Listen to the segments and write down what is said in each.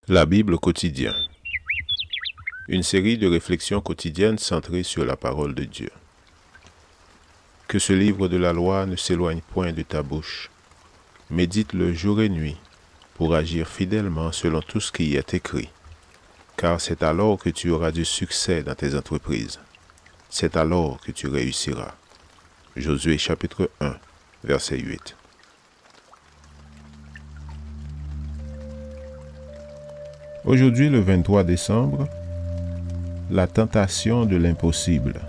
La Bible quotidien. Une série de réflexions quotidiennes centrées sur la parole de Dieu. Que ce livre de la loi ne s'éloigne point de ta bouche. Médite-le jour et nuit pour agir fidèlement selon tout ce qui y est écrit. Car c'est alors que tu auras du succès dans tes entreprises. C'est alors que tu réussiras. Josué chapitre 1, verset 8. Aujourd'hui, le 23 décembre, la tentation de l'impossible.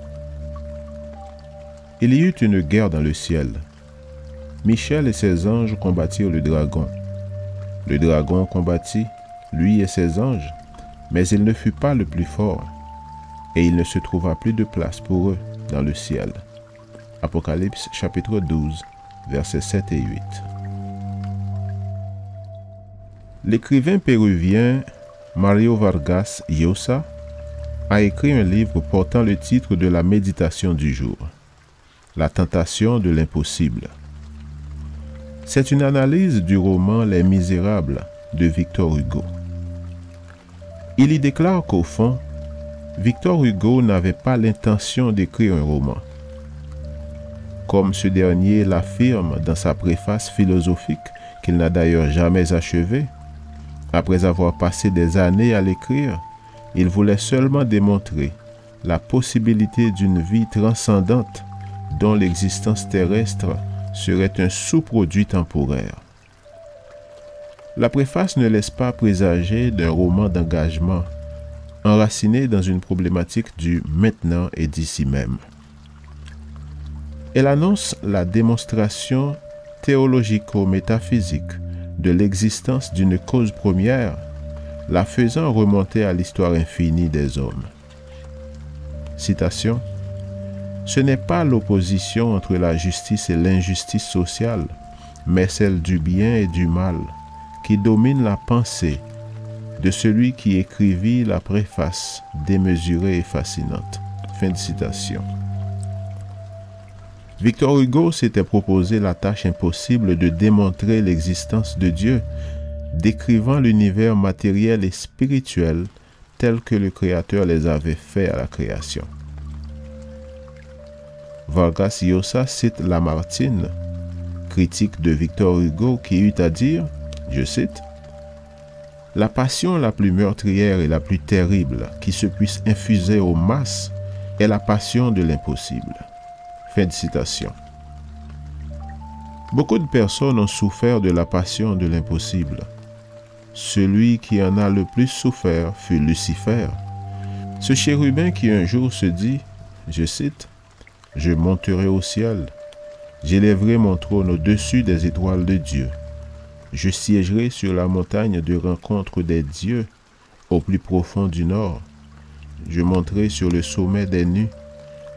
Il y eut une guerre dans le ciel. Michel et ses anges combattirent le dragon. Le dragon combattit, lui et ses anges, mais il ne fut pas le plus fort, et il ne se trouva plus de place pour eux dans le ciel. Apocalypse chapitre 12, versets 7 et 8. L'écrivain péruvien Mario Vargas Llosa a écrit un livre portant le titre de la méditation du jour, La tentation de l'impossible. C'est une analyse du roman Les Misérables de Victor Hugo. Il y déclare qu'au fond, Victor Hugo n'avait pas l'intention d'écrire un roman. Comme ce dernier l'affirme dans sa préface philosophique qu'il n'a d'ailleurs jamais achevée, après avoir passé des années à l'écrire, il voulait seulement démontrer la possibilité d'une vie transcendante dont l'existence terrestre serait un sous-produit temporaire. La préface ne laisse pas présager d'un roman d'engagement, enraciné dans une problématique du maintenant et d'ici même. Elle annonce la démonstration théologico-métaphysique de l'existence d'une cause première, la faisant remonter à l'histoire infinie des hommes. Citation. Ce n'est pas l'opposition entre la justice et l'injustice sociale, mais celle du bien et du mal, qui domine la pensée de celui qui écrivit la préface démesurée et fascinante. Fin de citation. Victor Hugo s'était proposé la tâche impossible de démontrer l'existence de Dieu, décrivant l'univers matériel et spirituel tel que le Créateur les avait faits à la création. Vargas Llosa cite Lamartine, critique de Victor Hugo, qui eut à dire, je cite, « La passion la plus meurtrière et la plus terrible qui se puisse infuser aux masses est la passion de l'impossible. » Fin de citation. Beaucoup de personnes ont souffert de la passion de l'impossible. Celui qui en a le plus souffert fut Lucifer, ce chérubin qui un jour se dit, je cite, « Je monterai au ciel, j'élèverai mon trône au-dessus des étoiles de Dieu. Je siégerai sur la montagne de rencontre des dieux au plus profond du nord. Je monterai sur le sommet des nues.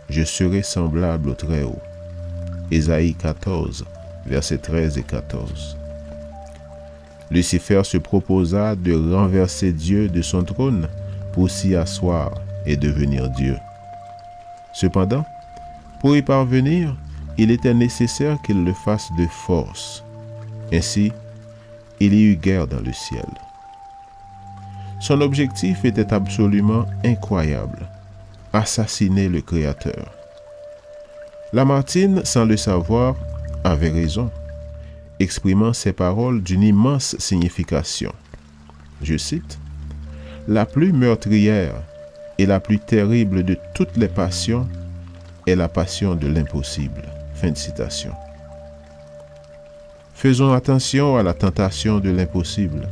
Je serai semblable au Très-Haut. » Ésaïe 14, versets 13 et 14. Lucifer se proposa de renverser Dieu de son trône pour s'y asseoir et devenir Dieu. Cependant, pour y parvenir, il était nécessaire qu'il le fasse de force. Ainsi, il y eut guerre dans le ciel. Son objectif était absolument incroyable. Assassiner le Créateur. Lamartine, sans le savoir, avait raison, exprimant ces paroles d'une immense signification. Je cite, « La plus meurtrière et la plus terrible de toutes les passions est la passion de l'impossible. » Fin de citation. Faisons attention à la tentation de l'impossible.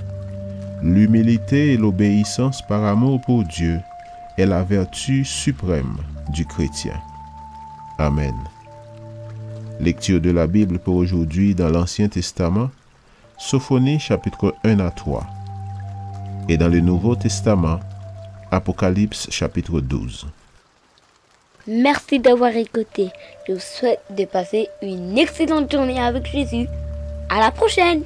L'humilité et l'obéissance par amour pour Dieu est la vertu suprême du chrétien. Amen. Lecture de la Bible pour aujourd'hui dans l'Ancien Testament, Sophonie chapitre 1 à 3. Et dans le Nouveau Testament, Apocalypse chapitre 12. Merci d'avoir écouté. Je vous souhaite de passer une excellente journée avec Jésus. À la prochaine!